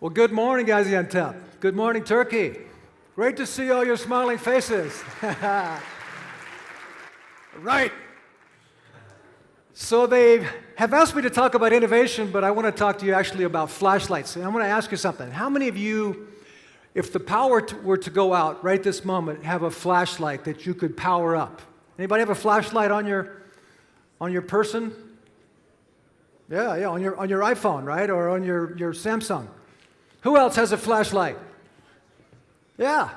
Well, good morning, Gaziantep. Good morning, Turkey. Great to see all your smiling faces. Right. So they have asked me to talk about innovation, but I want to talk to you actually about flashlights. And I want to ask you something. How many of you, if the power were to go out right this moment, have a flashlight that you could power up? Anybody have a flashlight on your person? Yeah, on your iPhone, right? Or on your Samsung. Who else has a flashlight? Yeah.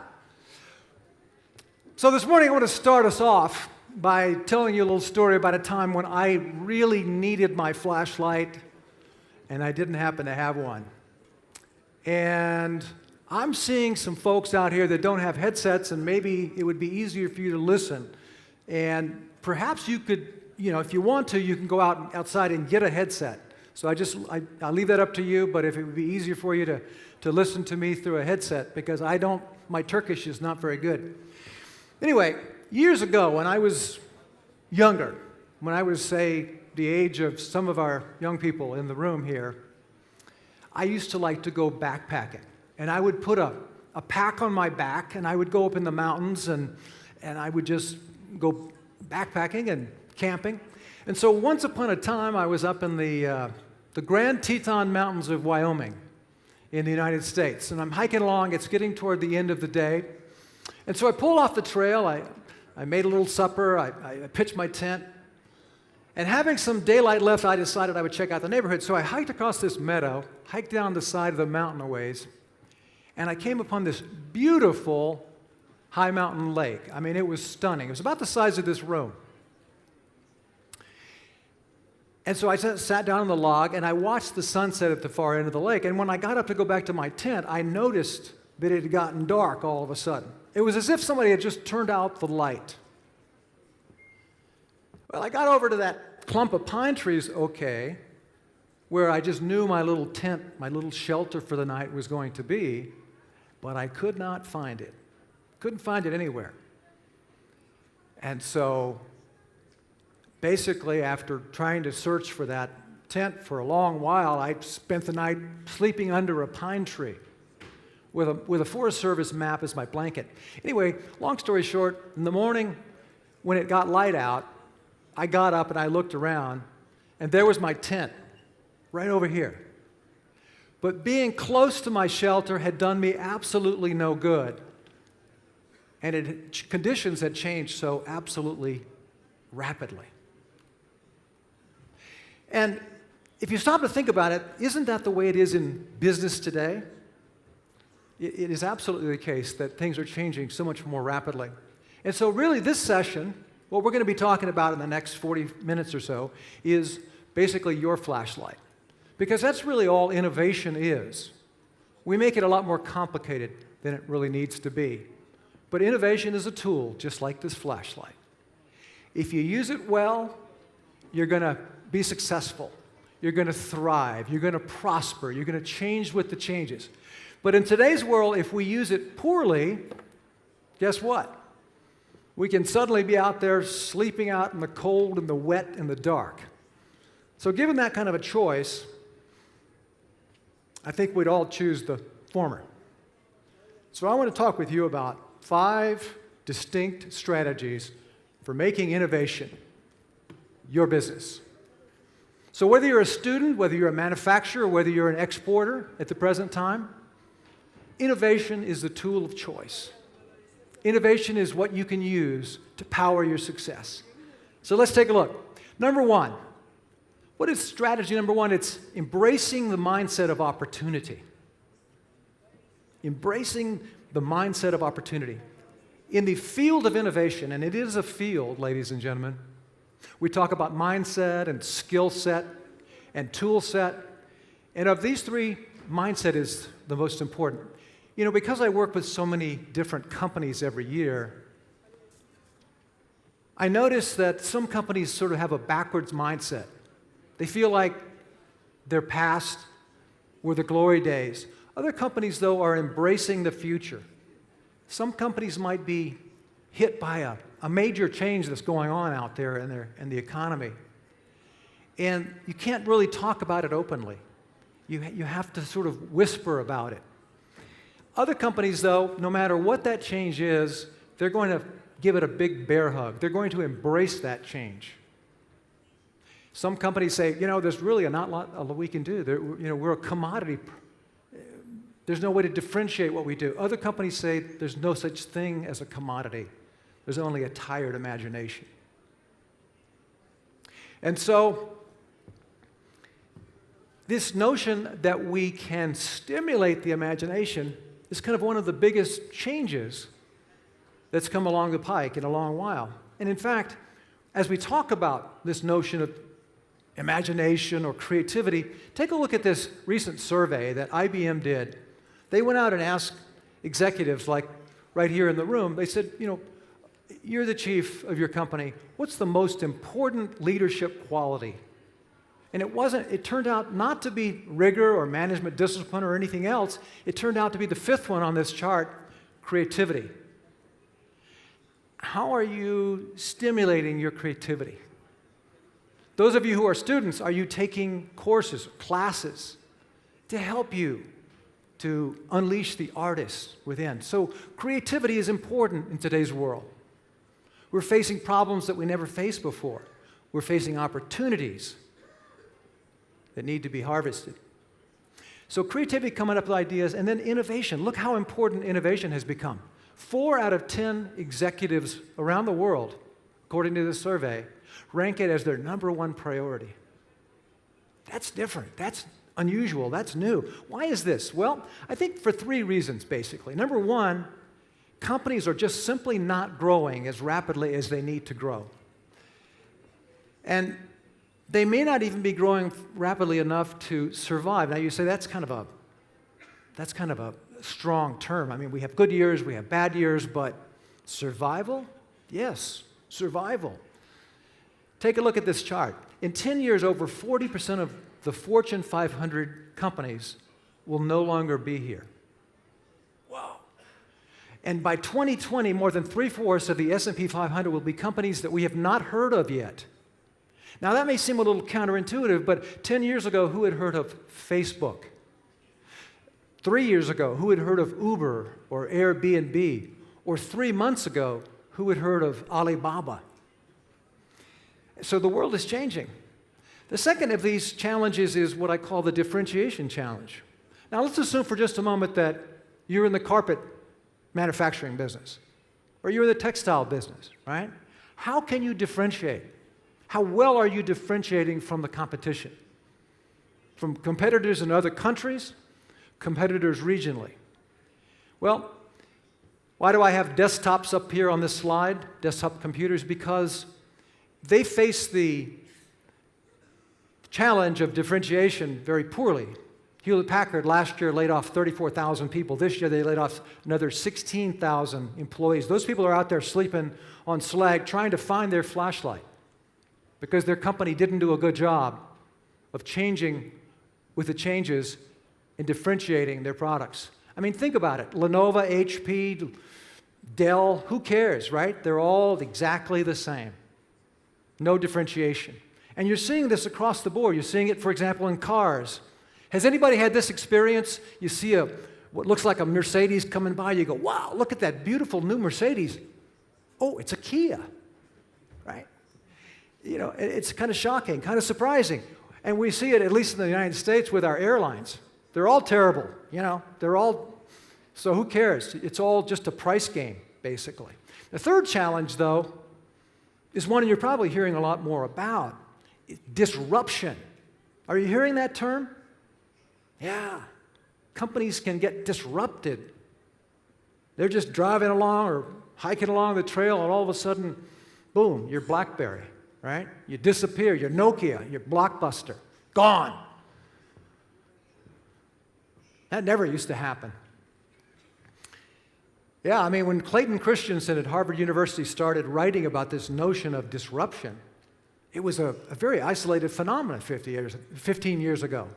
So this morning I want to start us off by telling you a little story about a time when I really needed my flashlight and I didn't happen to have one. And I'm seeing some folks out here that don't have headsets, and maybe it would be easier for you to listen. And perhaps you could, if you want to, you can go outside and get a headset. So I'll leave that up to you, but if it would be easier for you to listen to me through a headset, because my Turkish is not very good. Anyway, years ago when I was younger, when I was, say, the age of some of our young people in the room here, I used to like to go backpacking. And I would put a pack on my back, and I would go up in the mountains, and I would just go backpacking and camping. And so once upon a time, I was up in the Grand Teton Mountains of Wyoming in the United States. And I'm hiking along. It's getting toward the end of the day. And so I pulled off the trail. I made a little supper. I pitched my tent. And having some daylight left, I decided I would check out the neighborhood. So I hiked across this meadow, hiked down the side of the mountain a ways, and I came upon this beautiful high mountain lake. I mean, it was stunning. It was about the size of this room. And so I sat down on the log, and I watched the sunset at the far end of the lake. And when I got up to go back to my tent, I noticed that it had gotten dark all of a sudden. It was as if somebody had just turned out the light. Well, I got over to that clump of pine trees, where I just knew my little tent, my little shelter for the night was going to be, but I could not find it. Couldn't find it anywhere. And so basically, after trying to search for that tent for a long while, I spent the night sleeping under a pine tree with a Forest Service map as my blanket. Anyway, long story short, in the morning when it got light out, I got up and I looked around, and there was my tent right over here. But being close to my shelter had done me absolutely no good, and conditions had changed so absolutely rapidly. And if you stop to think about it, isn't that the way it is in business today? It is absolutely the case that things are changing so much more rapidly. And so really this session, what we're going to be talking about in the next 40 minutes or so, is basically your flashlight. Because that's really all innovation is. We make it a lot more complicated than it really needs to be. But innovation is a tool, just like this flashlight. If you use it well, you're going to be successful. You're going to thrive. You're going to prosper. You're going to change with the changes. But in today's world, if we use it poorly, guess what? We can suddenly be out there sleeping out in the cold and the wet and the dark. So given that kind of a choice, I think we'd all choose the former. So I want to talk with you about 5 distinct strategies for making innovation your business. So whether you're a student, whether you're a manufacturer, whether you're an exporter at the present time, innovation is the tool of choice. Innovation is what you can use to power your success. So let's take a look. Number 1. What is strategy number 1? It's embracing the mindset of opportunity. Embracing the mindset of opportunity. In the field of innovation, and it is a field, ladies and gentlemen, we talk about mindset and skill set and tool set. And of these 3, mindset is the most important. Because I work with so many different companies every year, I notice that some companies sort of have a backwards mindset. They feel like their past were the glory days. Other companies, though, are embracing the future. Some companies might be hit by a major change that's going on out there in the economy. And you can't really talk about it openly. You have to sort of whisper about it. Other companies, though, no matter what that change is, they're going to give it a big bear hug. They're going to embrace that change. Some companies say, there's really not a lot we can do. We're a commodity. There's no way to differentiate what we do. Other companies say there's no such thing as a commodity. There's only a tired imagination. And so, this notion that we can stimulate the imagination is kind of one of the biggest changes that's come along the pike in a long while. And in fact, as we talk about this notion of imagination or creativity, take a look at this recent survey that IBM did. They went out and asked executives, like right here in the room, they said, you're the chief of your company. What's the most important leadership quality? And it turned out not to be rigor or management discipline or anything else. It turned out to be the fifth one on this chart, creativity. How are you stimulating your creativity? Those of you who are students, are you taking courses, classes to help you to unleash the artist within? So creativity is important in today's world. We're facing problems that we never faced before. We're facing opportunities that need to be harvested. So creativity, coming up with ideas, and then innovation. Look how important innovation has become. 4 out of 10 executives around the world, according to this survey, rank it as their #1 priority. That's different. That's unusual. That's new. Why is this? Well, I think for 3 reasons, basically. Number 1, companies are just simply not growing as rapidly as they need to grow. And they may not even be growing rapidly enough to survive. Now you say that's kind of a strong term. I mean, we have good years, we have bad years, but survival? Yes, survival. Take a look at this chart. In 10 years, over 40% of the Fortune 500 companies will no longer be here. Wow. And by 2020, more than 3/4 of the S&P 500 will be companies that we have not heard of yet. Now, that may seem a little counterintuitive, but 10 years ago, who had heard of Facebook? 3 years ago, who had heard of Uber or Airbnb? Or 3 months ago, who had heard of Alibaba? So the world is changing. The second of these challenges is what I call the differentiation challenge. Now, let's assume for just a moment that you're in the carpet manufacturing business, or you're in the textile business, right? How can you differentiate? How well are you differentiating from the competition? From competitors in other countries, competitors regionally? Well, why do I have desktops up here on this slide, desktop computers? Because they face the challenge of differentiation very poorly. Hewlett-Packard last year laid off 34,000 people. This year they laid off another 16,000 employees. Those people are out there sleeping on slag trying to find their flashlight because their company didn't do a good job of changing with the changes and differentiating their products. I mean, think about it. Lenovo, HP, Dell, who cares, right? They're all exactly the same. No differentiation. And you're seeing this across the board. You're seeing it, for example, in cars. Has anybody had this experience? You see what looks like a Mercedes coming by, you go, wow, look at that beautiful new Mercedes. Oh, it's a Kia, right? It's kind of shocking, kind of surprising. And we see it, at least in the United States, with our airlines. They're all terrible, so who cares? It's all just a price game, basically. The third challenge, though, is one you're probably hearing a lot more about. Disruption. Are you hearing that term? Yeah. Companies can get disrupted. They're just driving along or hiking along the trail, and all of a sudden, boom, you're BlackBerry, right? You disappear. You're Nokia. You're Blockbuster. Gone. That never used to happen. Yeah, I mean, when Clayton Christensen at Harvard University started writing about this notion of disruption, it was a very isolated phenomenon 15 years ago.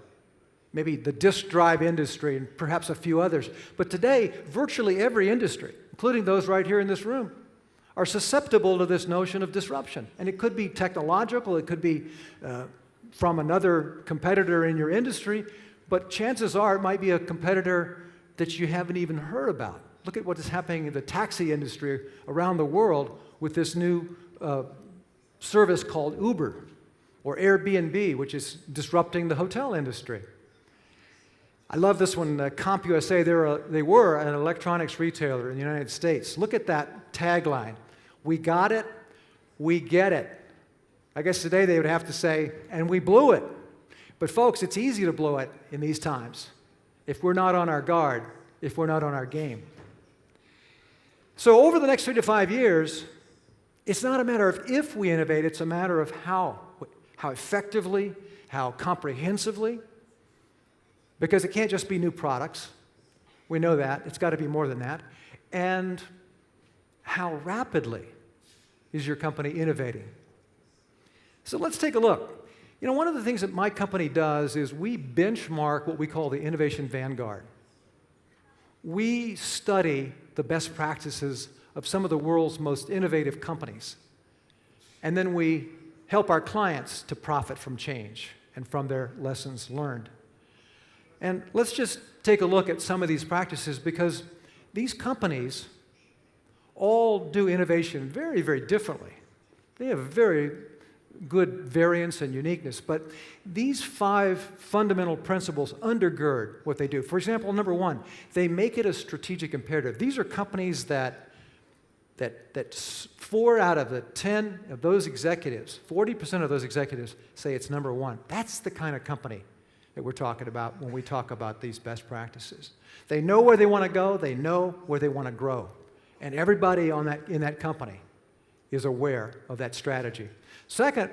Maybe the disk drive industry and perhaps a few others. But today, virtually every industry, including those right here in this room, are susceptible to this notion of disruption. And it could be technological, it could be from another competitor in your industry, but chances are it might be a competitor that you haven't even heard about. Look at what is happening in the taxi industry around the world with this new service called Uber or Airbnb, which is disrupting the hotel industry. I love this one, CompUSA. They were an electronics retailer in the United States. Look at that tagline. We got it, we get it. I guess today they would have to say, and we blew it. But folks, it's easy to blow it in these times if we're not on our guard, if we're not on our game. So over the next 3 to 5 years, it's not a matter of if we innovate, it's a matter of how effectively, how comprehensively, because it can't just be new products. We know that. It's got to be more than that. And how rapidly is your company innovating? So let's take a look. You know, one of the things that my company does is we benchmark what we call the Innovation Vanguard. We study the best practices of some of the world's most innovative companies. And then we help our clients to profit from change and from their lessons learned. And let's just take a look at some of these practices, because these companies all do innovation very, very differently. They have very good variance and uniqueness, but these 5 fundamental principles undergird what they do. For example, number 1, they make it a strategic imperative. These are companies that 4 out of the 10 of those executives, 40% of those executives say it's number 1. That's the kind of company that we're talking about when we talk about these best practices. They know where they want to go, they know where they want to grow. And everybody in that company is aware of that strategy. Second,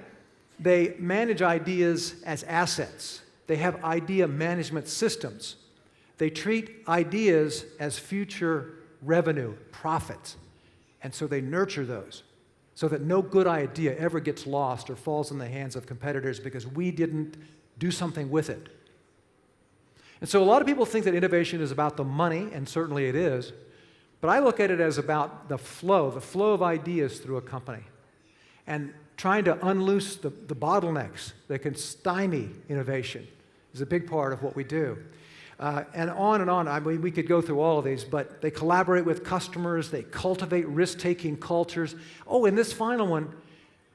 they manage ideas as assets. They have idea management systems. They treat ideas as future revenue, profits. And so they nurture those so that no good idea ever gets lost or falls in the hands of competitors because we didn't do something with it. And so a lot of people think that innovation is about the money, and certainly it is, but I look at it as about the flow of ideas through a company, and trying to unloose the bottlenecks that can stymie innovation is a big part of what we do. And on. I mean, we could go through all of these, but they collaborate with customers, they cultivate risk-taking cultures. Oh, and this final one,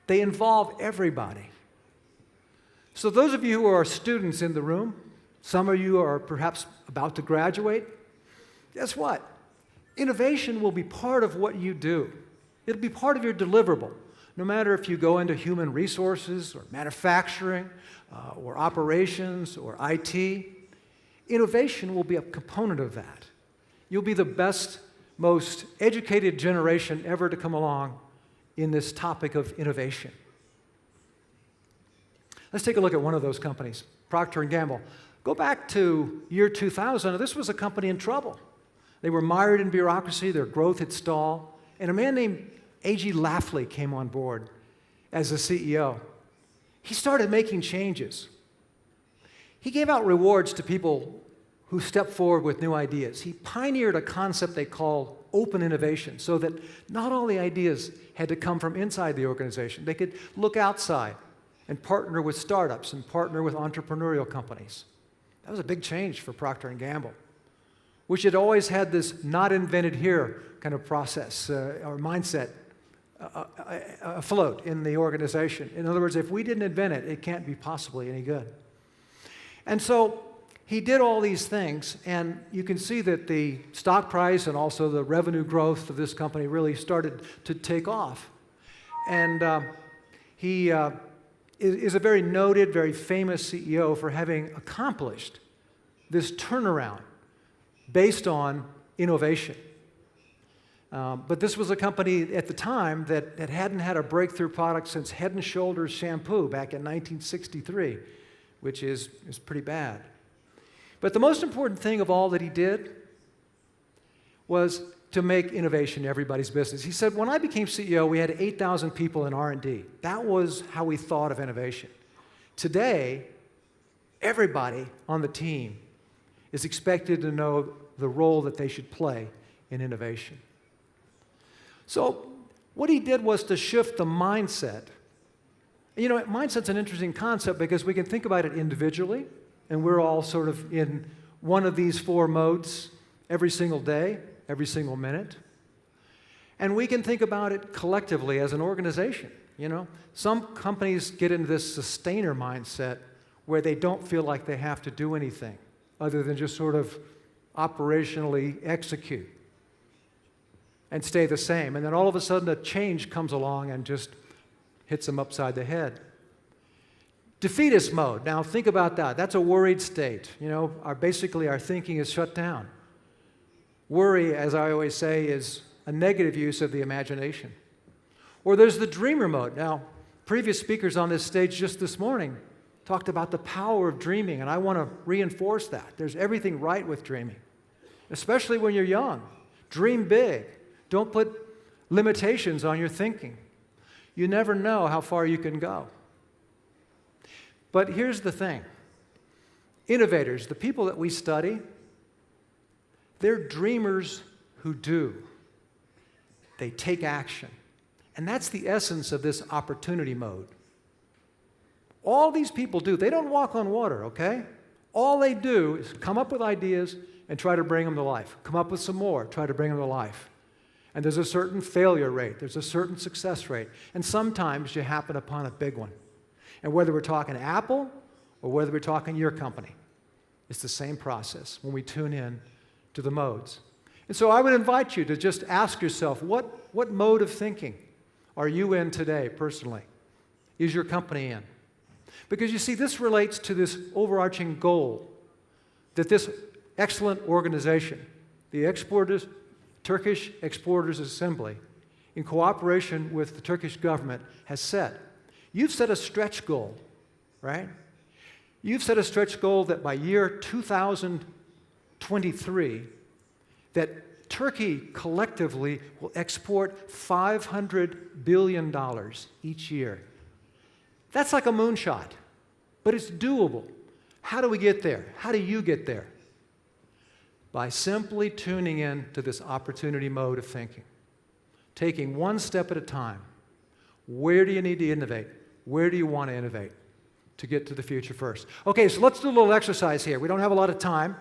they involve everybody. So those of you who are students in the room, some of you are perhaps about to graduate, guess what? Innovation will be part of what you do. It'll be part of your deliverable. No matter if you go into human resources or manufacturing or operations or IT, innovation will be a component of that. You'll be the best, most educated generation ever to come along in this topic of innovation. Let's take a look at one of those companies, Procter & Gamble. Go back to year 2000. This was a company in trouble. They were mired in bureaucracy. Their growth had stalled. And a man named A.G. Lafley came on board as the CEO. He started making changes. He gave out rewards to people who stepped forward with new ideas. He pioneered a concept they call open innovation, so that not all the ideas had to come from inside the organization. They could look outside and partner with startups and partner with entrepreneurial companies. That was a big change for Procter & Gamble, which had always had this not invented here kind of process or mindset afloat in the organization. In other words, if we didn't invent it, it can't be possibly any good. And so he did all these things, and you can see that the stock price and also the revenue growth of this company really started to take off. And he is a very noted, very famous CEO for having accomplished this turnaround based on innovation. But this was a company at the time that hadn't had a breakthrough product since Head & Shoulders shampoo back in 1963, which is pretty bad. But the most important thing of all that he did was to make innovation everybody's business. He said, when I became CEO, we had 8,000 people in R&D. That was how we thought of innovation. Today, everybody on the team is expected to know the role that they should play in innovation. So what he did was to shift the mindset. You know, mindset's an interesting concept because we can think about it individually, And we're all sort of in one of these four modes every single day, every single minute. And we can think about it collectively as an organization. You know, some companies get into this sustainer mindset where they don't feel like they have to do anything other than just sort of operationally execute and stay the same. And then all of a sudden a change comes along and just hits them upside the head. Defeatist mode. Now think about that. That's a worried state. You know, basically our thinking is shut down. Worry, as I always say, is a negative use of the imagination. Or there's the dreamer mode. Now, previous speakers on this stage just this morning talked about the power of dreaming, and I want to reinforce that. There's everything right with dreaming, especially when you're young. Dream big. Don't put limitations on your thinking. You never know how far you can go. But here's the thing. Innovators, the people that we study, they're dreamers who do. They take action. And that's the essence of this opportunity mode. All these people do, they don't walk on water, okay? All they do is come up with ideas and try to bring them to life. Come up with some more, try to bring them to life. And there's a certain failure rate, there's a certain success rate, and sometimes you happen upon a big one. And whether we're talking Apple or whether we're talking your company, it's the same process when we tune in to the modes. And so I would invite you to just ask yourself, what mode of thinking are you in today personally? Is your company in? Because you see, this relates to this overarching goal that this excellent organization, the Turkish Exporters Assembly, in cooperation with the Turkish government, has set. You've set a stretch goal, right? You've set a stretch goal that by year 2023, that Turkey collectively will export $500 billion each year. That's like a moonshot, but it's doable. How do we get there? How do you get there? By simply tuning in to this opportunity mode of thinking, taking one step at a time. Where do you need to innovate? Where do you want to innovate to get to the future first? Okay, so let's do a little exercise here. We don't have a lot of time,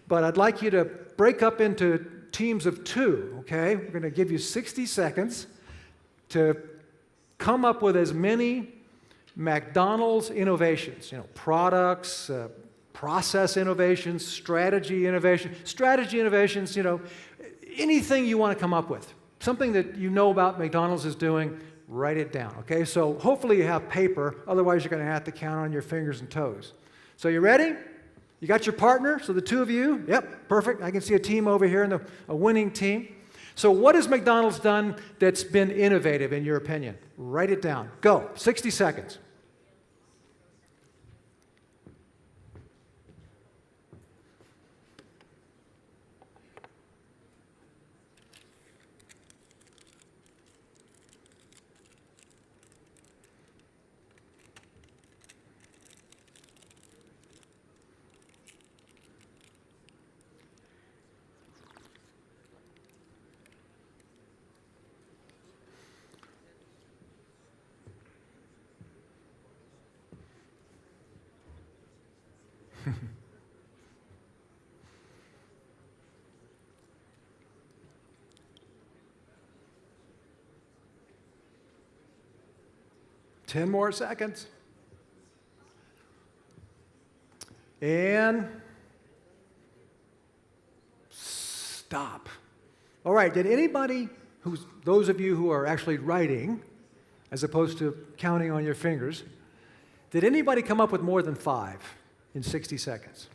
but I'd like you to break up into teams of two, okay? We're going to give you 60 seconds to come up with as many McDonald's innovations, you know, products, process innovations, strategy innovations, you know, anything you want to come up with. Something that you know about McDonald's is doing, write it down, okay? So hopefully you have paper, otherwise you're going to have to count on your fingers and toes. So you ready? You got your partner, so the two of you, yep, perfect. I can see a team over here, and a winning team. So what has McDonald's done that's been innovative in your opinion? Write it down. Go, 60 seconds. Ten more seconds. And stop. All right, did anybody, those of you who are actually writing, as opposed to counting on your fingers, did anybody come up with more than 5 in 60 seconds?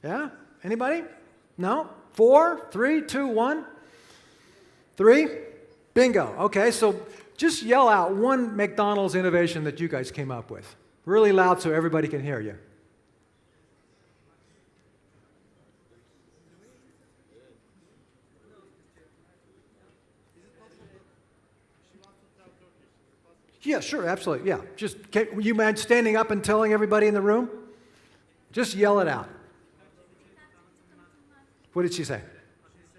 Yeah? Anybody? No? 4, 3, 2, 1? 3? Bingo. Okay, so just yell out one McDonald's innovation that you guys came up with. Really loud so everybody can hear you. Yeah, sure, absolutely, yeah. Just, you mind standing up and telling everybody in the room? Just yell it out. What did she say? She says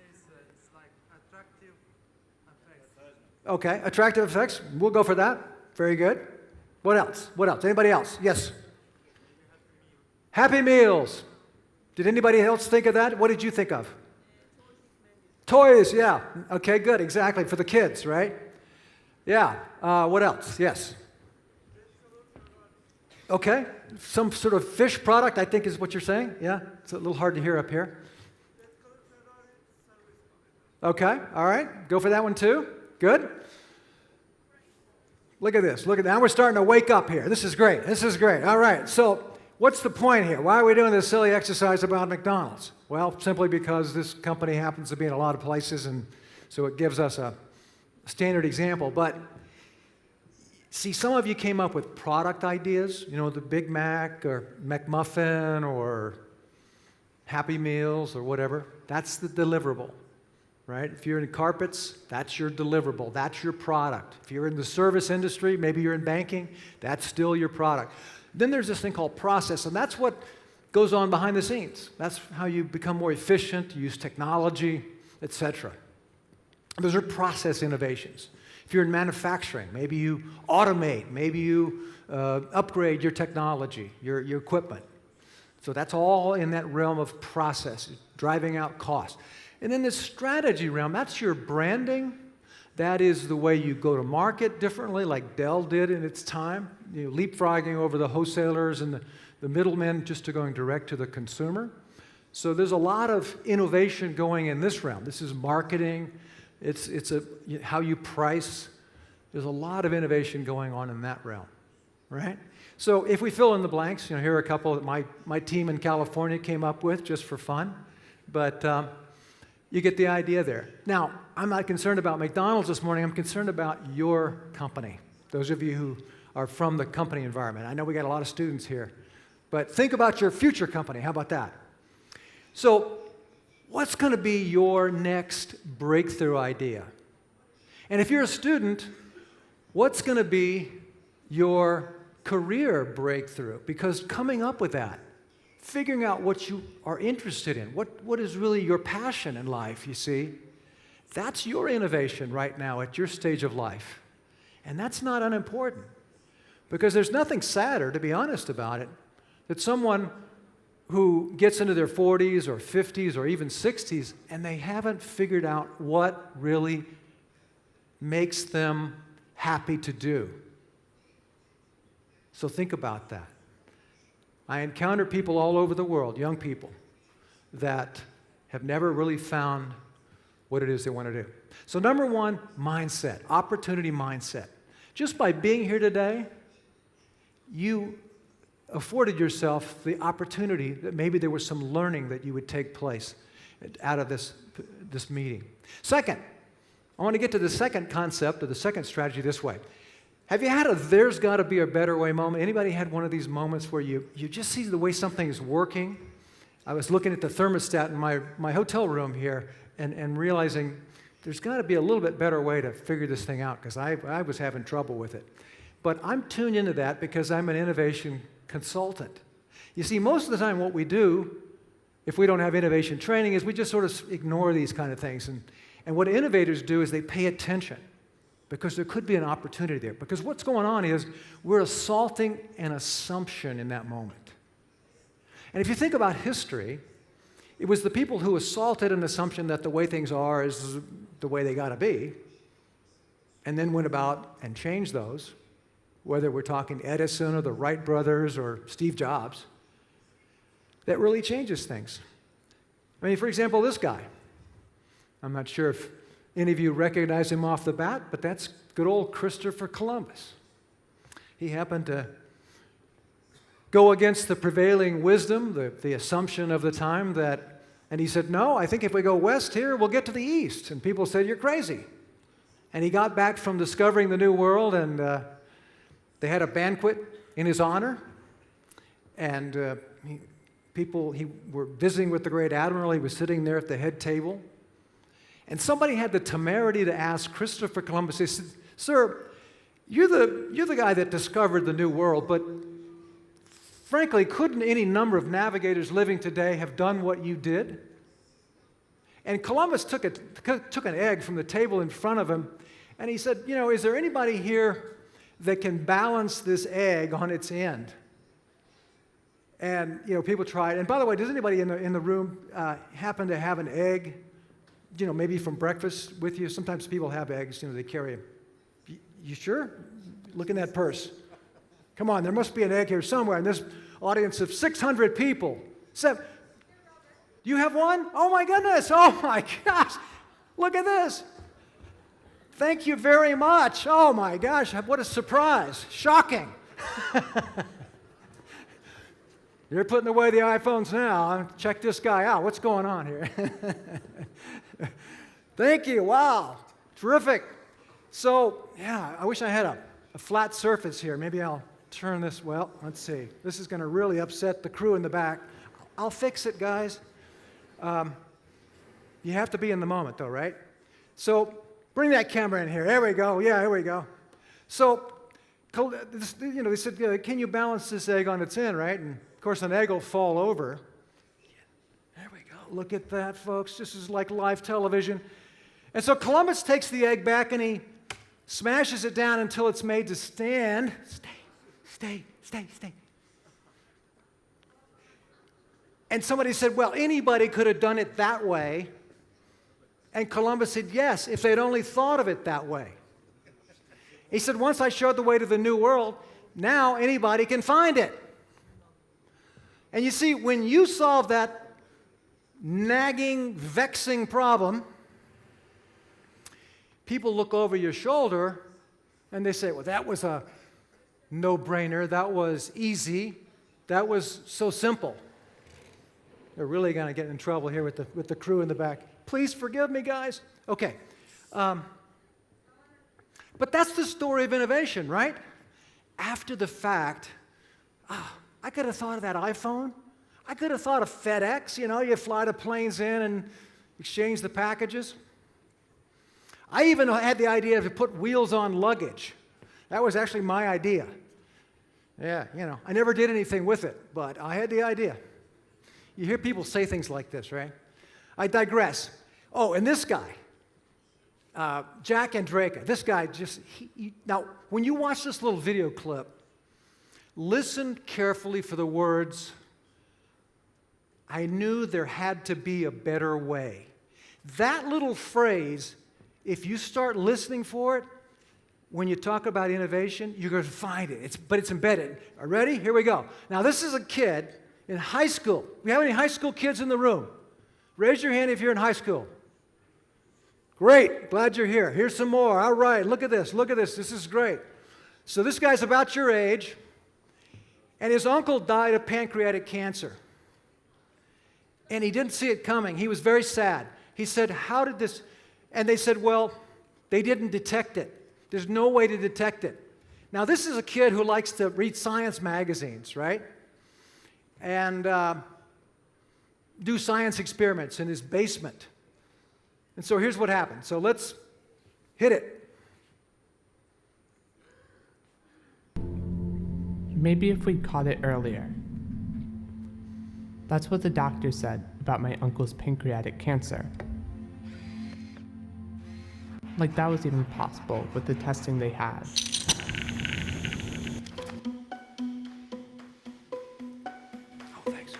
it's like attractive effects. Okay, attractive effects. We'll go for that. Very good. What else? What else? Anybody else? Yes. Happy Meals. Did anybody else think of that? What did you think of? Toys, yeah. Okay, good, exactly, for the kids, right? Yeah. What else? Yes. Okay. Some sort of fish product, I think is what you're saying. Yeah. It's a little hard to hear up here. Okay. All right. Go for that one too. Good. Look at this. Look at that. Now we're starting to wake up here. This is great. This is great. All right. So what's the point here? Why are we doing this silly exercise about McDonald's? Well, simply because this company happens to be in a lot of places, and so it gives us a standard example. But see, some of you came up with product ideas, you know, the Big Mac or McMuffin or Happy Meals or whatever. That's the deliverable, right? If you're in carpets, that's your deliverable. That's your product. If you're in the service industry, maybe you're in banking, that's still your product. Then there's this thing called process, and that's what goes on behind the scenes. That's how you become more efficient, use technology, etc. Those are process innovations. If you're in manufacturing, maybe you automate, maybe you upgrade your technology, your equipment. So that's all in that realm of process, driving out cost. And then the strategy realm, that's your branding. That is the way you go to market differently, like Dell did in its time, you know, leapfrogging over the wholesalers and the middlemen just to going direct to the consumer. So there's a lot of innovation going in this realm. This is marketing. It's how you price. There's a lot of innovation going on in that realm, right? So if we fill in the blanks, you know, here are a couple that my team in California came up with just for fun, but you get the idea there. Now, I'm not concerned about McDonald's this morning. I'm concerned about your company, those of you who are from the company environment. I know we got a lot of students here, but think about your future company. How about that? So what's going to be your next breakthrough idea? And if you're a student, what's going to be your career breakthrough? Because coming up with that, figuring out what you are interested in, what is really your passion in life, you see, that's your innovation right now at your stage of life. And that's not unimportant. Because there's nothing sadder, to be honest about it, that someone who gets into their 40s or 50s or even 60s and they haven't figured out what really makes them happy to do. So think about that. I encounter people all over the world, young people, that have never really found what it is they want to do. So number one, mindset, opportunity mindset. Just by being here today, you afforded yourself the opportunity that maybe there was some learning that you would take place out of this meeting. Second, I want to get to the second concept or the second strategy this way. Have you had a there's got to be a better way moment? Anybody had one of these moments where you just see the way something is working? I was looking at the thermostat in my hotel room here and realizing there's got to be a little bit better way to figure this thing out because I was having trouble with it. But I'm tuned into that because I'm an innovation consultant. You see, most of the time what we do, if we don't have innovation training, is we just sort of ignore these kind of things. And what innovators do is they pay attention because there could be an opportunity there. Because what's going on is we're assaulting an assumption in that moment. And if you think about history, it was the people who assaulted an assumption that the way things are is the way they got to be, and then went about and changed those, whether we're talking Edison or the Wright brothers or Steve Jobs, that really changes things. I mean, for example, this guy. I'm not sure if any of you recognize him off the bat, but that's good old Christopher Columbus. He happened to go against the prevailing wisdom, the assumption of the time and he said, no, I think if we go west here, we'll get to the east. And people said, you're crazy. And he got back from discovering the New World, and they had a banquet in his honor. And people were visiting with the great admiral. He was sitting there at the head table. And somebody had the temerity to ask Christopher Columbus, they said, sir, you're the guy that discovered the New World, but frankly, couldn't any number of navigators living today have done what you did? And Columbus took an egg from the table in front of him, and he said, you know, is there anybody here that can balance this egg on its end? And people try it. And by the way, does anybody in the room happen to have an egg, maybe from breakfast with you? Sometimes people have eggs, they carry them. You sure? Look in that purse. Come on, there must be an egg here somewhere in this audience of 600 people. Do you have one? Oh my goodness! Oh my gosh! Look at this. Thank you very much. Oh my gosh, what a surprise. Shocking. You're putting away the iPhones now. Check this guy out. What's going on here? Thank you. Wow. Terrific. So, yeah, I wish I had a flat surface here. Maybe I'll turn this. Well, let's see. This is going to really upset the crew in the back. I'll fix it, guys. You have to be in the moment, though, right? So, bring that camera in here. There we go. Yeah, here we go. So, they said, can you balance this egg on its end, right? And of course, an egg will fall over. There we go. Look at that, folks. This is like live television. And so Columbus takes the egg back and he smashes it down until it's made to stand. Stay. And somebody said, well, anybody could have done it that way. And Columbus said, yes, if they'd only thought of it that way. He said, once I showed the way to the New World, now anybody can find it. And you see, when you solve that nagging, vexing problem, people look over your shoulder and they say, well, that was a no-brainer, that was easy, that was so simple. They're really going to get in trouble here with the crew in the back. Please forgive me, guys. Okay. But that's the story of innovation, right? After the fact, I could have thought of that iPhone. I could have thought of FedEx. You fly the planes in and exchange the packages. I even had the idea to put wheels on luggage. That was actually my idea. Yeah, I never did anything with it, but I had the idea. You hear people say things like this, right? I digress. Oh, and this guy, Jack Andraka, this guy now, when you watch this little video clip, listen carefully for the words, I knew there had to be a better way. That little phrase, if you start listening for it, when you talk about innovation, you're going to find it. But it's embedded. Are you ready? Here we go. Now, this is a kid in high school. We have any high school kids in the room? Raise your hand if you're in high school. Great. Glad you're here. Here's some more. All right. Look at this. Look at this. This is great. So this guy's about your age, and his uncle died of pancreatic cancer. And he didn't see it coming. He was very sad. He said, how did this... And they said, well, they didn't detect it. There's no way to detect it. Now, this is a kid who likes to read science magazines, right? And do science experiments in his basement. And so here's what happened. So let's hit it. Maybe if we caught it earlier. That's what the doctor said about my uncle's pancreatic cancer. Like that was even possible with the testing they had. Oh, thanks.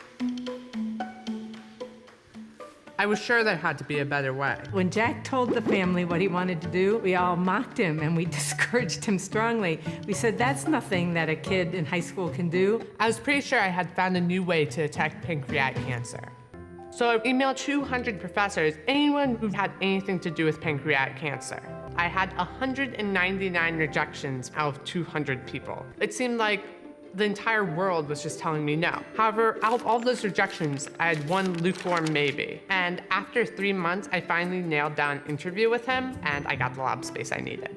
I was sure there had to be a better way. When Jack told the family what he wanted to do, we all mocked him and we discouraged him strongly. We said, that's nothing that a kid in high school can do. I was pretty sure I had found a new way to detect pancreatic cancer. So I emailed 200 professors, anyone who had anything to do with pancreatic cancer. I had 199 rejections out of 200 people. It seemed like the entire world was just telling me no. However, out of all those rejections, I had one lukewarm maybe. And after 3 months, I finally nailed down an interview with him, and I got the lab space I needed.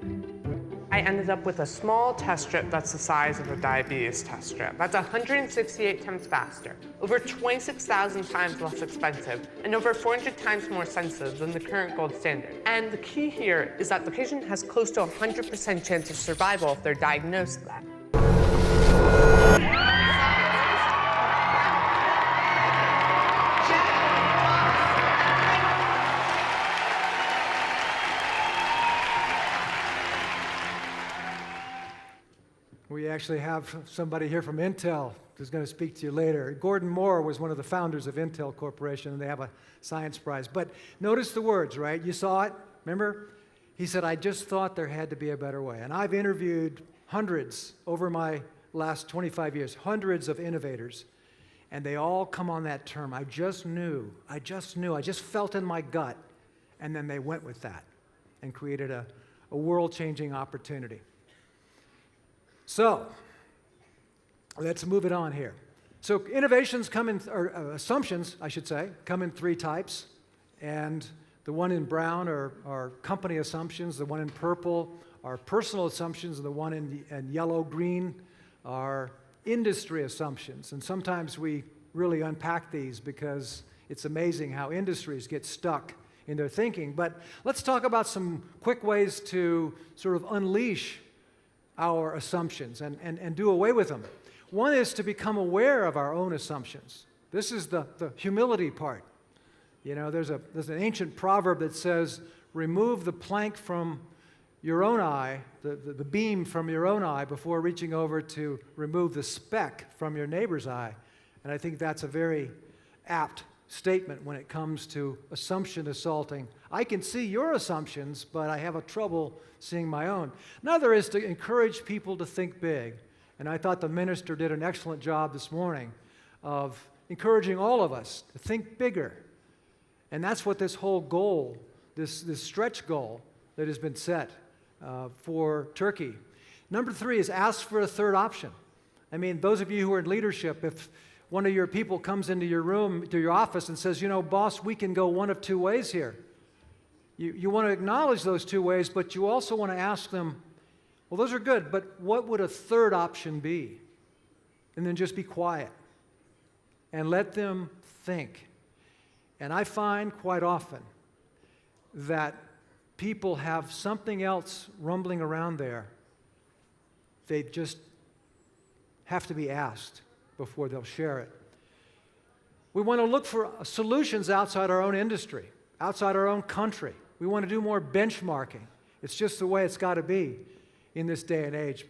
I ended up with a small test strip that's the size of a diabetes test strip. That's 168 times faster, over 26,000 times less expensive, and over 400 times more sensitive than the current gold standard. And the key here is that the patient has close to 100% chance of survival if they're diagnosed then. We actually have somebody here from Intel who's going to speak to you later. Gordon Moore was one of the founders of Intel Corporation, and they have a science prize. But notice the words, right? You saw it, remember? He said, I just thought there had to be a better way. And I've interviewed hundreds over my last 25 years, hundreds of innovators, and they all come on that term. I just knew, I just felt in my gut, and then they went with that and created a world-changing opportunity. So, let's move it on here. So innovations come in, or assumptions, I should say, come in three types. And the one in brown are company assumptions. The one in purple are personal assumptions. And the one in yellow-green are industry assumptions. And sometimes we really unpack these because it's amazing how industries get stuck in their thinking. But let's talk about some quick ways to sort of unleash our assumptions and do away with them. One is to become aware of our own assumptions. This is the humility part. You know, there's an ancient proverb that says, remove the plank from your own eye, the beam from your own eye before reaching over to remove the speck from your neighbor's eye. And I think that's a very apt statement when it comes to assumption assaulting. I can see your assumptions, but I have a trouble seeing my own. Another is to encourage people to think big. And I thought the minister did an excellent job this morning of encouraging all of us to think bigger. And that's what this whole goal, this stretch goal that has been set for Turkey. Number 3 is ask for a third option. I mean, those of you who are in leadership, if one of your people comes into your room, to your office and says, you know, boss, we can go one of two ways here. You want to acknowledge those two ways, but you also want to ask them, well, those are good, but what would a third option be? And then just be quiet and let them think. And I find quite often that people have something else rumbling around there. They just have to be asked before they'll share it. We want to look for solutions outside our own industry, outside our own country. We want to do more benchmarking. It's just the way it's got to be in this day and age.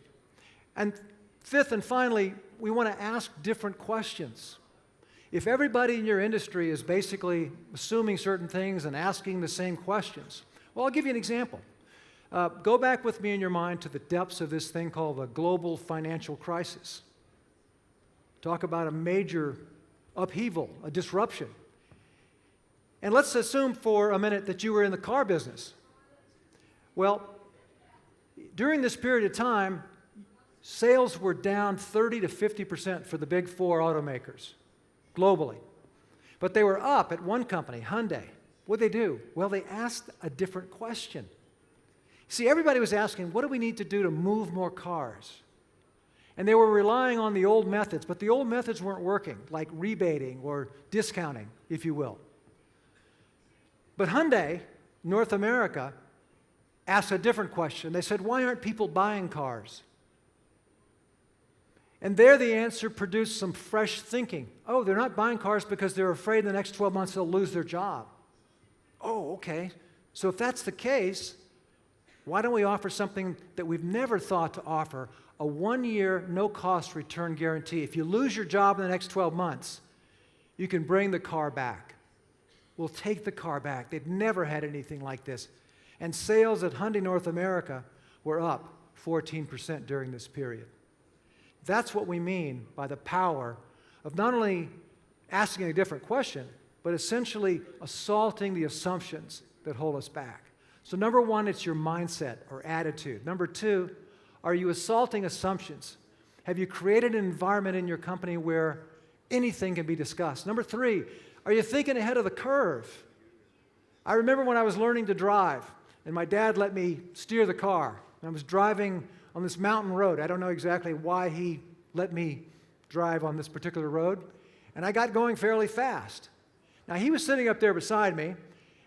And fifth and finally, we want to ask different questions. If everybody in your industry is basically assuming certain things and asking the same questions, well, I'll give you an example. Go back with me in your mind to the depths of this thing called the global financial crisis. Talk about a major upheaval, a disruption. And let's assume for a minute that you were in the car business. Well, during this period of time, sales were down 30 to 50% for the big four automakers globally. But they were up at one company, Hyundai. What did they do? Well, they asked a different question. See, everybody was asking, what do we need to do to move more cars? And they were relying on the old methods, but the old methods weren't working, like rebating or discounting, if you will. But Hyundai, North America, asked a different question. They said, why aren't people buying cars? And there the answer produced some fresh thinking. Oh, they're not buying cars because they're afraid in the next 12 months they'll lose their job. Oh, okay. So if that's the case, why don't we offer something that we've never thought to offer, a 1-year, no-cost return guarantee? If you lose your job in the next 12 months, you can bring the car back. We'll take the car back. They'd never had anything like this. And sales at Hyundai North America were up 14% during this period. That's what we mean by the power of not only asking a different question, but essentially assaulting the assumptions that hold us back. So number 1, it's your mindset or attitude. Number 2, are you assaulting assumptions? Have you created an environment in your company where anything can be discussed? Number 3, are you thinking ahead of the curve? I remember when I was learning to drive, and my dad let me steer the car. And I was driving on this mountain road. I don't know exactly why he let me drive on this particular road. And I got going fairly fast. Now, he was sitting up there beside me,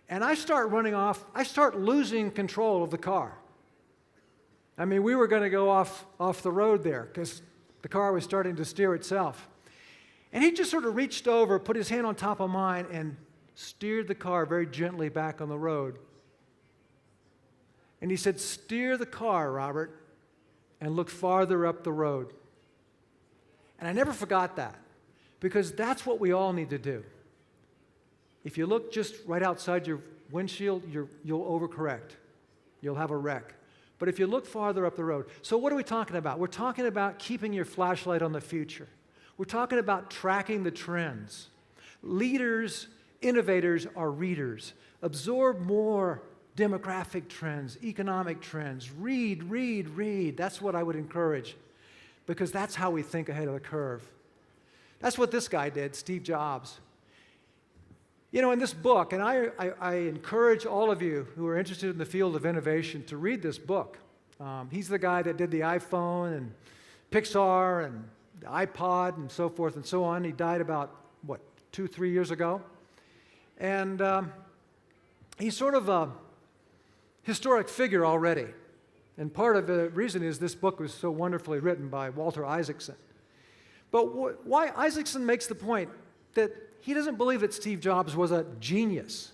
and I start running off. I start losing control of the car. I mean, we were going to go off the road there because the car was starting to steer itself. And he just sort of reached over, put his hand on top of mine, and steered the car very gently back on the road. And he said, steer the car, Robert, and look farther up the road. And I never forgot that, because that's what we all need to do. If you look just right outside your windshield, you'll overcorrect. You'll have a wreck. But if you look farther up the road, so what are we talking about? We're talking about keeping your flashlight on the future. We're talking about tracking the trends. Leaders, innovators are readers. Absorb more demographic trends, economic trends. Read, read, read. That's what I would encourage, because that's how we think ahead of the curve. That's what this guy did, Steve Jobs. You know, in this book, and I encourage all of you who are interested in the field of innovation to read this book. He's the guy that did the iPhone and Pixar and the iPod and so forth and so on. He died about, 2-3 years ago. And he's sort of a historic figure already. And part of the reason is this book was so wonderfully written by Walter Isaacson. But why Isaacson makes the point that he doesn't believe that Steve Jobs was a genius.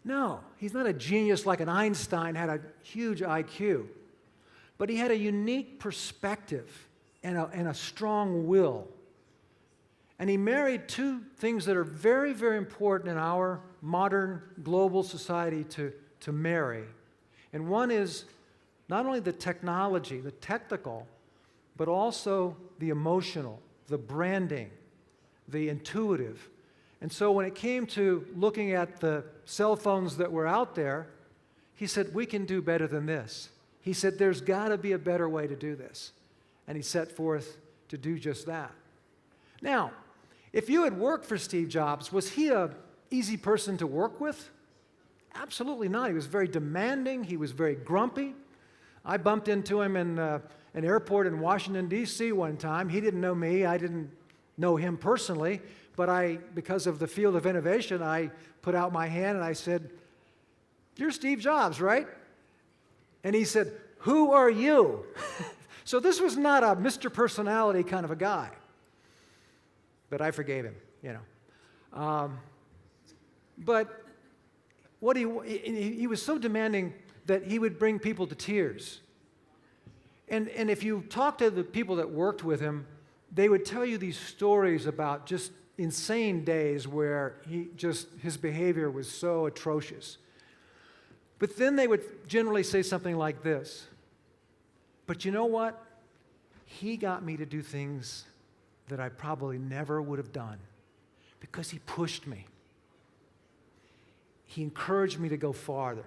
No, he's not a genius like an Einstein had a huge IQ. But he had a unique perspective and a strong will. And he married two things that are very, very important in our modern global society to marry. And one is not only the technology, the technical, but also the emotional, the branding, the intuitive. And so when it came to looking at the cell phones that were out there, he said, we can do better than this. He said, there's got to be a better way to do this. And he set forth to do just that. Now, if you had worked for Steve Jobs, was he an easy person to work with? Absolutely not. He was very demanding. He was very grumpy. I bumped into him in an airport in Washington, D.C. one time. He didn't know me. I didn't know him personally. But because of the field of innovation, I put out my hand and I said, "You're Steve Jobs, right?" And he said, "Who are you?" So this was not a Mr. Personality kind of a guy. But I forgave him, you know. But he was so demanding that he would bring people to tears. And if you talk to the people that worked with him, they would tell you these stories about just insane days where his behavior was so atrocious. But then they would generally say something like this: "But you know what? He got me to do things that I probably never would have done because he pushed me. He encouraged me to go farther."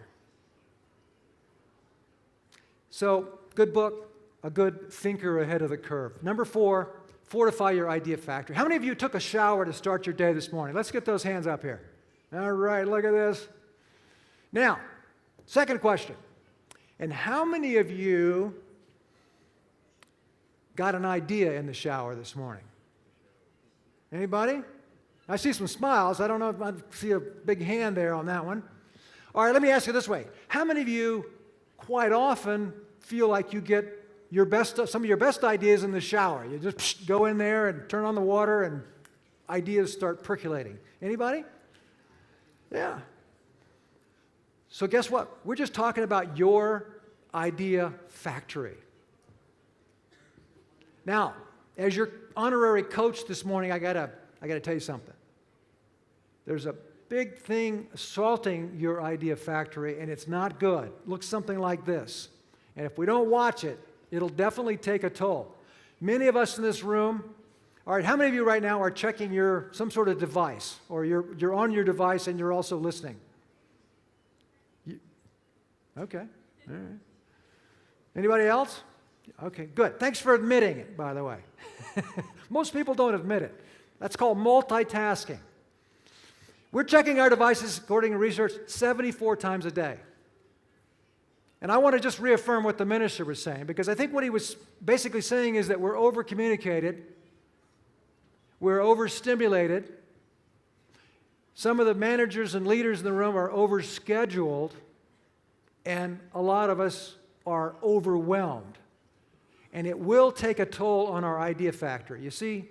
So, good book, a good thinker ahead of the curve. Number 4, fortify your idea factory. How many of you took a shower to start your day this morning? Let's get those hands up here. All right, look at this. Now, second question. And how many of you got an idea in the shower this morning? Anybody? I see some smiles. I don't know if I see a big hand there on that one. All right, let me ask you this way. How many of you quite often feel like you get some of your best ideas in the shower? You just go in there and turn on the water and ideas start percolating. Anybody? Yeah. So guess what? We're just talking about your idea factory. Now, as your honorary coach this morning, I gotta tell you something. There's a big thing assaulting your idea factory, and it's not good. It looks something like this. And if we don't watch it, it'll definitely take a toll. Many of us in this room, all right, how many of you right now are checking some sort of device, or you're on your device and you're also listening? Okay, all right. Anybody else? Okay, good. Thanks for admitting it, by the way. Most people don't admit it. That's called multitasking. We're checking our devices, according to research, 74 times a day. And I want to just reaffirm what the minister was saying, because I think what he was basically saying is that we're over-communicated, we're overstimulated, some of the managers and leaders in the room are overscheduled, and a lot of us are overwhelmed. And it will take a toll on our idea factory. You see,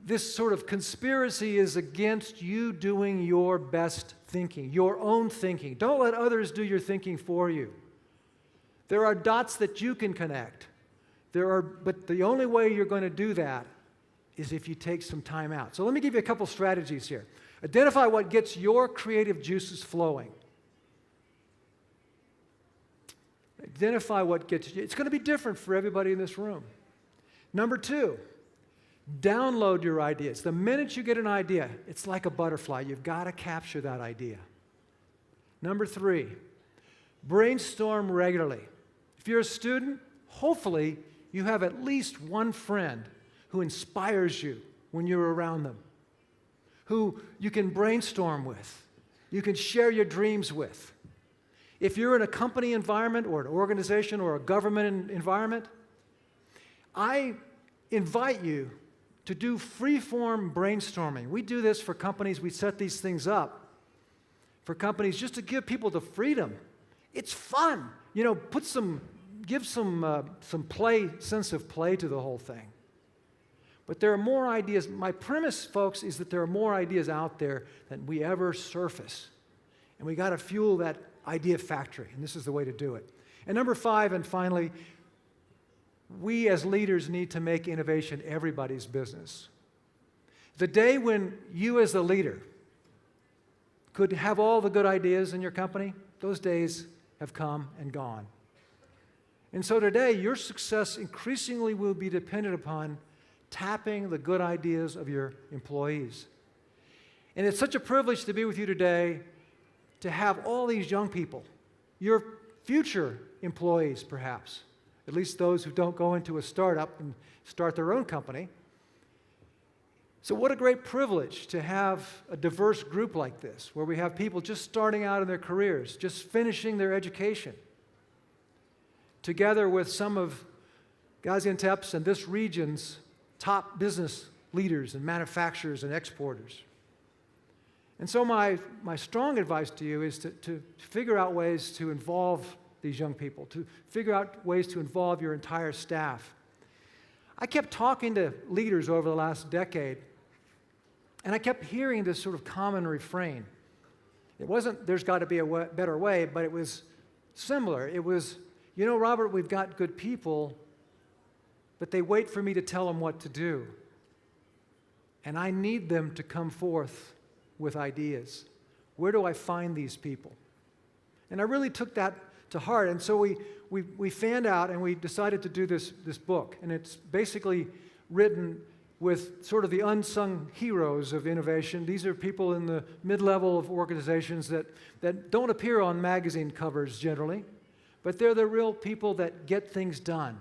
this sort of conspiracy is against you doing your best thinking, your own thinking. Don't let others do your thinking for you. There are dots that you can connect. But the only way you're going to do that is if you take some time out. So let me give you a couple strategies here. Identify what gets your creative juices flowing. Identify what gets you. It's going to be different for everybody in this room. Number 2, download your ideas. The minute you get an idea, it's like a butterfly. You've got to capture that idea. Number 3, brainstorm regularly. If you're a student, hopefully you have at least one friend who inspires you when you're around them, who you can brainstorm with, you can share your dreams with. If you're in a company environment or an organization or a government environment, I invite you to do free-form brainstorming. We do this for companies. We set these things up for companies just to give people the freedom. It's fun. You know, give some sense of play to the whole thing. But there are more ideas. My premise, folks, is that there are more ideas out there than we ever surface. And we got to fuel that idea factory, and this is the way to do it. And number 5, and finally, we as leaders need to make innovation everybody's business. The day when you as a leader could have all the good ideas in your company, those days have come and gone. And so today, your success increasingly will be dependent upon tapping the good ideas of your employees. And it's such a privilege to be with you today to have all these young people, your future employees perhaps, at least those who don't go into a startup and start their own company. So what a great privilege to have a diverse group like this, where we have people just starting out in their careers, just finishing their education, together with some of Gaziantep's and this region's top business leaders and manufacturers and exporters. And so my strong advice to you is to figure out ways to involve these young people, to figure out ways to involve your entire staff. I kept talking to leaders over the last decade, and I kept hearing this sort of common refrain. It wasn't, there's got to be a better way, but it was similar. It was, you know, Robert, we've got good people, but they wait for me to tell them what to do. And I need them to come forth with ideas. Where do I find these people? And I really took that to heart. And so we fanned out and we decided to do this book. And it's basically written with sort of the unsung heroes of innovation. These are people in the mid-level of organizations that don't appear on magazine covers generally, but they're the real people that get things done.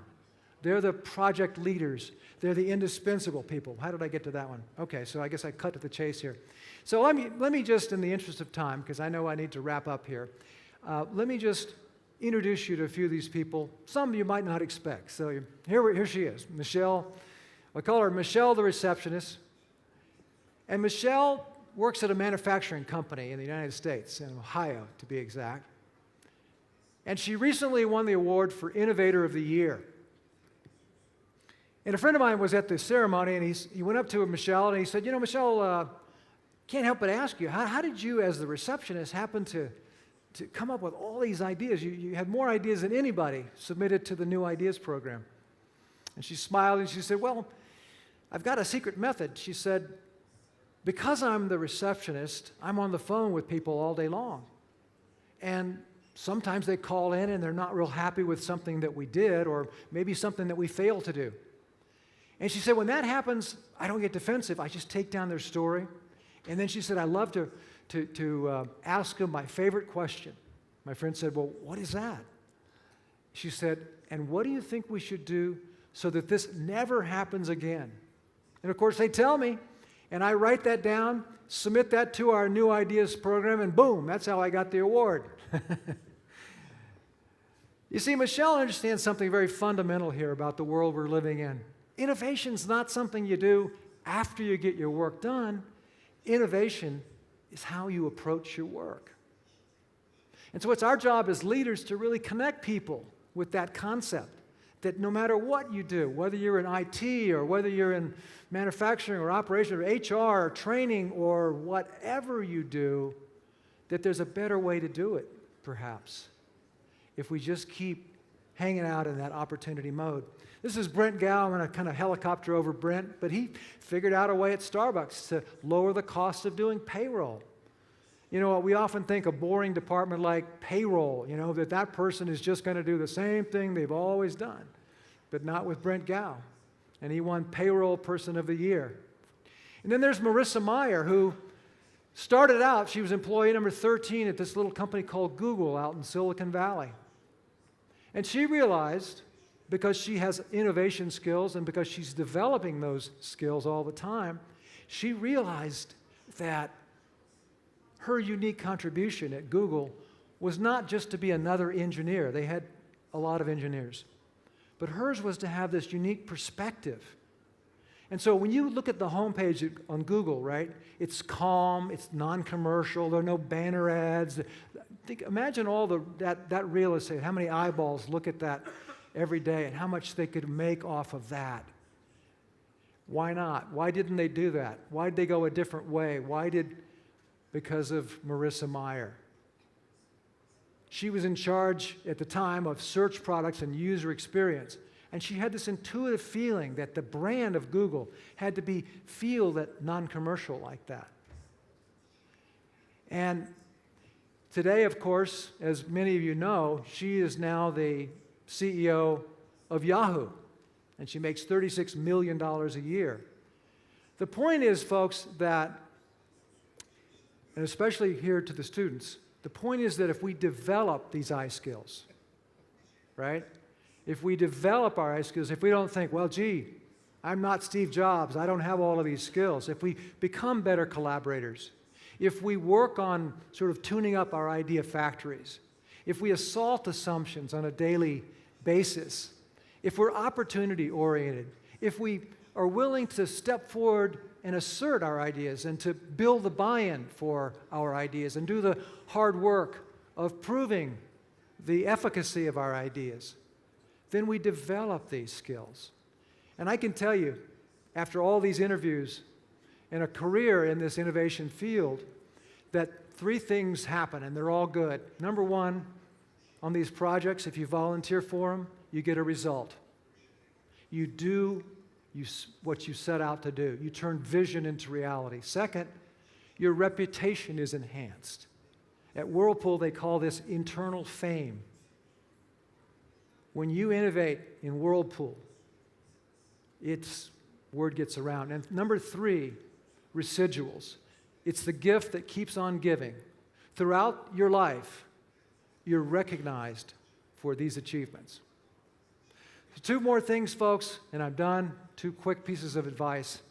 They're the project leaders. They're the indispensable people. How did I get to that one? Okay, so I guess I cut to the chase here. So let me just, in the interest of time, because I know I need to wrap up here, let me just introduce you to a few of these people. Some you might not expect. So here she is, Michelle. I call her Michelle the receptionist. And Michelle works at a manufacturing company in the United States, in Ohio to be exact. And she recently won the award for Innovator of the Year. And a friend of mine was at the ceremony, and he went up to Michelle, and he said, you know, Michelle, can't help but ask you, how did you, as the receptionist, happen to come up with all these ideas? You had more ideas than anybody submitted to the New Ideas program. And she smiled, and she said, well, I've got a secret method. She said, because I'm the receptionist, I'm on the phone with people all day long. And sometimes they call in, and they're not real happy with something that we did, or maybe something that we failed to do. And she said, when that happens, I don't get defensive. I just take down their story. And then she said, I love to ask them my favorite question. My friend said, well, what is that? She said, and what do you think we should do so that this never happens again? And of course, they tell me, and I write that down, submit that to our New Ideas program, and boom, that's how I got the award. You see, Michelle understands something very fundamental here about the world we're living in. Innovation's not something you do after you get your work done. Innovation is how you approach your work. And so it's our job as leaders to really connect people with that concept, that no matter what you do, whether you're in IT or whether you're in manufacturing or operation or HR or training or whatever you do, that there's a better way to do it, perhaps, if we just keep hanging out in that opportunity mode. This is Brent Gow. I'm going to kind of helicopter over Brent, but he figured out a way at Starbucks to lower the cost of doing payroll. You know, we often think a boring department like payroll, you know, that person is just going to do the same thing they've always done, but not with Brent Gow. And he won Payroll Person of the Year. And then there's Marissa Meyer, who started out, she was employee number 13 at this little company called Google out in Silicon Valley. And she realized, because she has innovation skills and because she's developing those skills all the time, she realized that her unique contribution at Google was not just to be another engineer. They had a lot of engineers. But hers was to have this unique perspective. And so when you look at the homepage on Google, right, it's calm, it's non-commercial, there are no banner ads. Imagine all that real estate, how many eyeballs look at that every day and how much they could make off of that. Why not? Why didn't they do that? Why did they go a different way? Because of Marissa Meyer. She was in charge at the time of search products and user experience. And she had this intuitive feeling that the brand of Google had to feel that non-commercial like that. And today, of course, as many of you know, she is now the CEO of Yahoo, and she makes $36 million a year. The point is, folks, that, and especially here to the students, the point is that if we develop these I skills, right? If we develop our I skills, if we don't think, well, gee, I'm not Steve Jobs, I don't have all of these skills. If we become better collaborators, if we work on sort of tuning up our idea factories, if we assault assumptions on a daily basis, if we're opportunity oriented, if we are willing to step forward and assert our ideas and to build the buy-in for our ideas and do the hard work of proving the efficacy of our ideas, then we develop these skills. And I can tell you, after all these interviews and a career in this innovation field, that 3 things happen, and they're all good. Number one, on these projects, if you volunteer for them, you get a result. You do what you set out to do. You turn vision into reality. Second, your reputation is enhanced. At Whirlpool, they call this internal fame. When you innovate in Whirlpool, word gets around. And number 3, residuals. It's the gift that keeps on giving. Throughout your life, you're recognized for these achievements. So 2 more things, folks, and I'm done. 2 quick pieces of advice.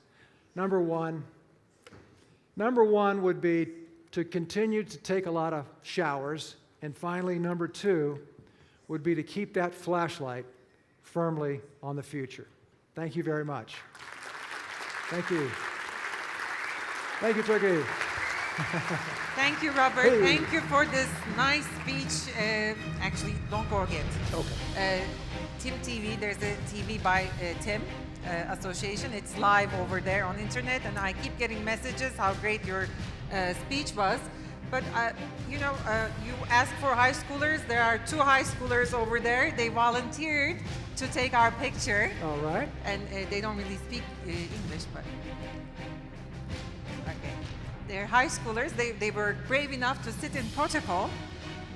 Number one would be to continue to take a lot of showers. And finally, number 2 would be to keep that flashlight firmly on the future. Thank you very much. Thank you. Thank you, Turkey. Thank you, Robert. Hey. Thank you for this nice speech. Actually, don't forget. Okay. Tim TV, there's a TV by Tim Association. It's live over there on internet, and I keep getting messages how great your speech was. But, you asked for high schoolers. There are 2 high schoolers over there. They volunteered to take our picture. All right. And they don't really speak English, but... Okay. They're high schoolers. They were brave enough to sit in protocol.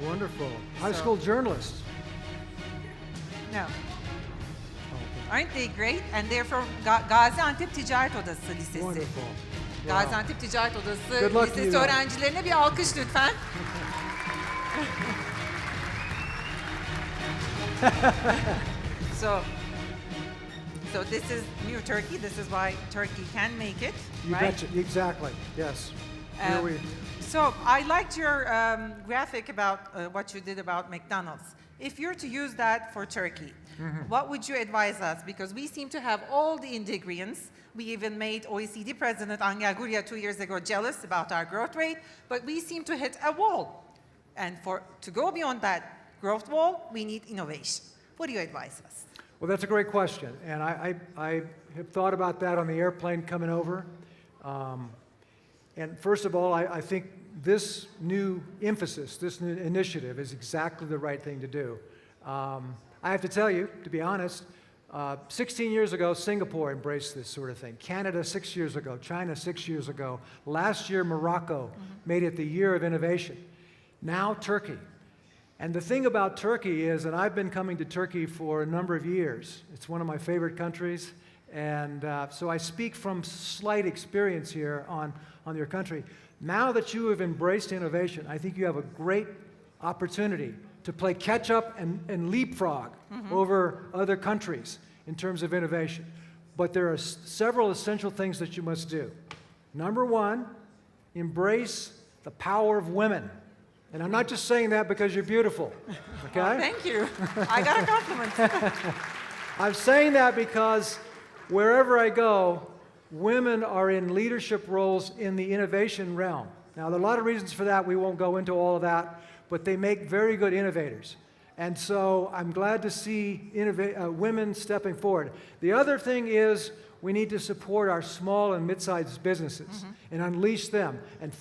Wonderful. High So- school journalists. No. Okay. Aren't they great? And they're from Gaziantep Ticaret Odası Lisesi. Wonderful. Wow. Gaziantep Ticaret Odası Good luck to Lisesi you. öğrencilerine bir alkış lütfen. So this is new Turkey. This is why Turkey can make it, You right? betcha. Exactly. Yes. Here we. So I liked your graphic about what you did about McDonald's. If you're to use that for Turkey, what would you advise us? Because we seem to have all the ingredients. We even made OECD President Angel Gurria 2 years ago jealous about our growth rate, but we seem to hit a wall. And to go beyond that growth wall, we need innovation. What do you advise us? Well, that's a great question, and I have thought about that on the airplane coming over. And first of all, I think this new emphasis, this new initiative is exactly the right thing to do. I have to tell you, to be honest, 16 years ago, Singapore embraced this sort of thing. Canada 6 years ago, China 6 years ago. Last year, Morocco made it the year of innovation. Now, Turkey. And the thing about Turkey is, and I've been coming to Turkey for a number of years. It's one of my favorite countries. And so I speak from slight experience here on your country. Now that you have embraced innovation, I think you have a great opportunity to play catch up and leapfrog over other countries in terms of innovation. But there are several essential things that you must do. Number one, embrace the power of women. And I'm not just saying that because you're beautiful, okay? Oh, thank you. I got a compliment. I'm saying that because wherever I go, women are in leadership roles in the innovation realm. Now, there are a lot of reasons for that. We won't go into all of that, but they make very good innovators. And so I'm glad to see women stepping forward. The other thing is we need to support our small and mid-sized businesses and unleash them and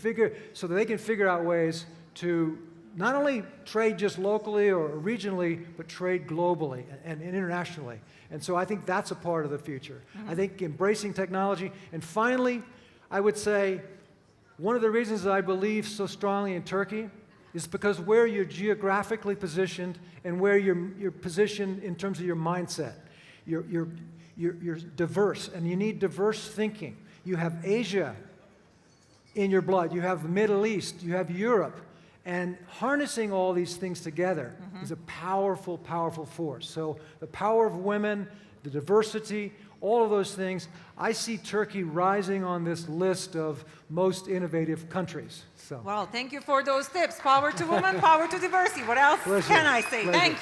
so that they can figure out ways to not only trade just locally or regionally, but trade globally and internationally. And so I think that's a part of the future. I think embracing technology. And finally, I would say one of the reasons that I believe so strongly in Turkey is because where you're geographically positioned and where you're positioned in terms of your mindset. You're diverse, and you need diverse thinking. You have Asia in your blood. You have the Middle East. You have Europe. And harnessing all these things together is a powerful, powerful force. So the power of women, the diversity, all of those things, I see Turkey rising on this list of most innovative countries. So. Well, thank you for those tips. Power to women, power to diversity. What else Pleasure. can I say? Pleasure. Thank you.